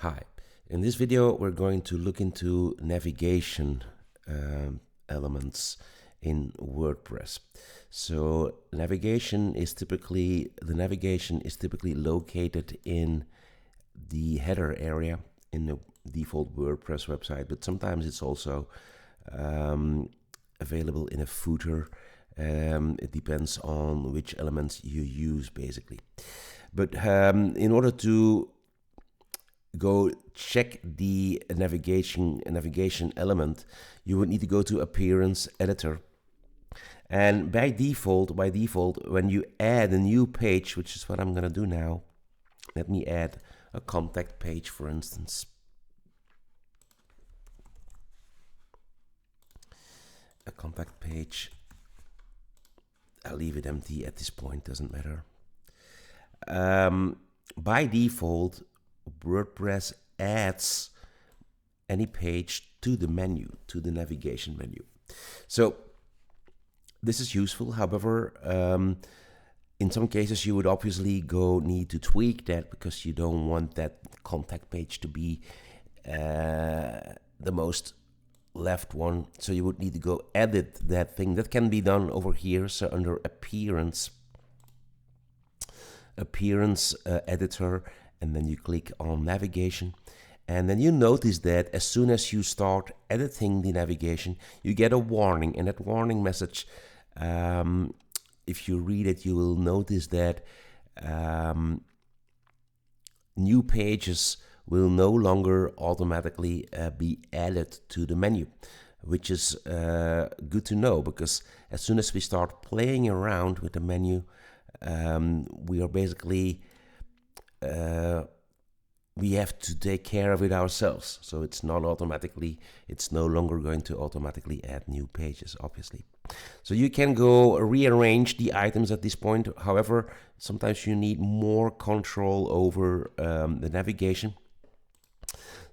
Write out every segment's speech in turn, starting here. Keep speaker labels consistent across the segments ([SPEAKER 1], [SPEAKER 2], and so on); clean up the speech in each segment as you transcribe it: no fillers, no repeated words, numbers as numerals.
[SPEAKER 1] Hi, in this video we're going to look into navigation elements in WordPress. So the navigation is typically located in the header area in the default WordPress website, but sometimes it's also available in a footer. It depends on which elements you use basically. But in order to go check the navigation element, you would need to go to Appearance Editor. And by default, when you add a new page, which is what I'm going to do now, let me add a contact page, for instance. A contact page. I'll leave it empty at this point, doesn't matter. By default, WordPress adds any page to the menu, to the navigation menu. So this is useful. However, in some cases you would obviously need to tweak that because you don't want that contact page to be the most left one. So you would need to go edit that thing. That can be done over here. So under Appearance Editor, and then you click on Navigation, and then you notice that as soon as you start editing the navigation, you get a warning, and that warning message, if you read it, you will notice that new pages will no longer automatically be added to the menu, which is good to know, because as soon as we start playing around with the menu, we are basically we have to take care of it ourselves. So it's no longer going to automatically add new pages, obviously. So you can go rearrange the items at this point. However, sometimes you need more control over the navigation.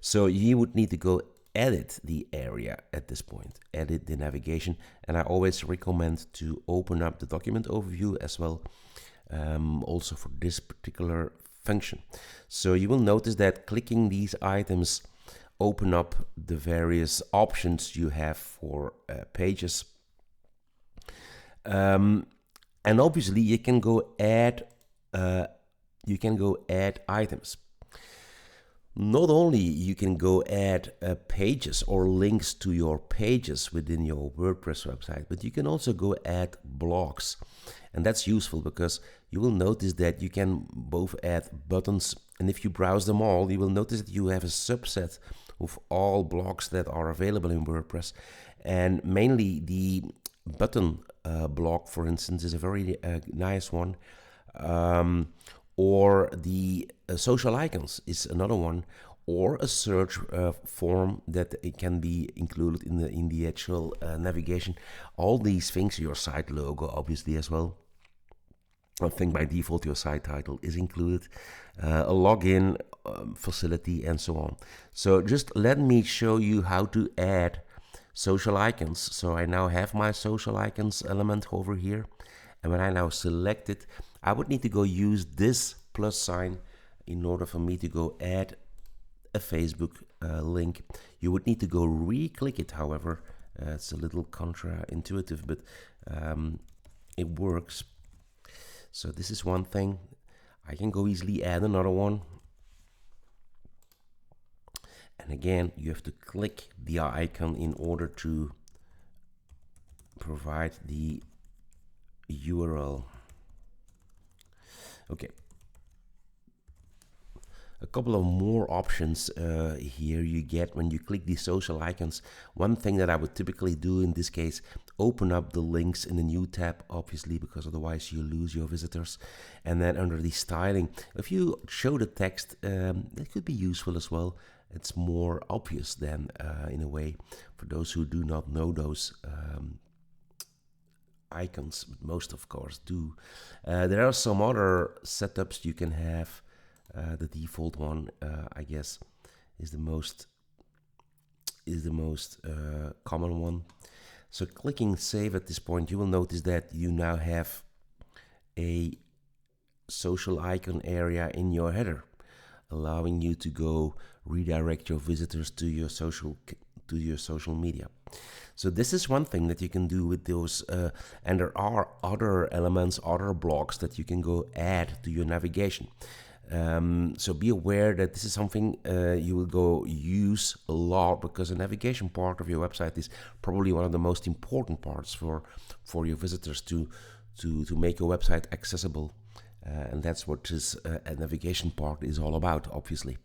[SPEAKER 1] So you would need to go edit the area at this point, edit the navigation. And I always recommend to open up the document overview as well, also for this particular function. So you will notice that clicking these items open up the various options you have for pages. And obviously you can go add items. Not only you can go add pages or links to your pages within your WordPress website, but you can also go add blocks. And that's useful because you will notice that you can both add buttons, and if you browse them all, you will notice that you have a subset of all blocks that are available in WordPress. And mainly the button block, for instance, is a very nice one. Or the social icons is another one, or a search form that it can be included in the actual navigation. All these things, your site logo obviously as well. I think by default your site title is included, a login facility, and so on. So just let me show you how to add social icons. So I now have my social icons element over here, and when I now select it, I would need to go use this plus sign in order for me to go add a Facebook link. You would need to go re-click it, however. It's a little counterintuitive, but it works. So this is one thing. I can go easily add another one. And again, you have to click the icon in order to provide the URL. Okay. A couple of more options here you get when you click these social icons. One thing that I would typically do in this case, open up the links in a new tab, obviously, because otherwise you lose your visitors. And then under the styling, if you show the text, that could be useful as well. It's more obvious than in a way for those who do not know those icons. Most of course do. There are some other setups you can have. The default one, I guess, is the most common one. So clicking save at this point, you will notice that you now have a social icon area in your header. allowing you to go redirect your visitors to your social media. So this is one thing that you can do with those, and there are other elements, other blocks that you can go add to your navigation. So be aware that this is something you will go use a lot, because the navigation part of your website is probably one of the most important parts for your visitors to make your website accessible, and that's what this navigation part is all about, obviously.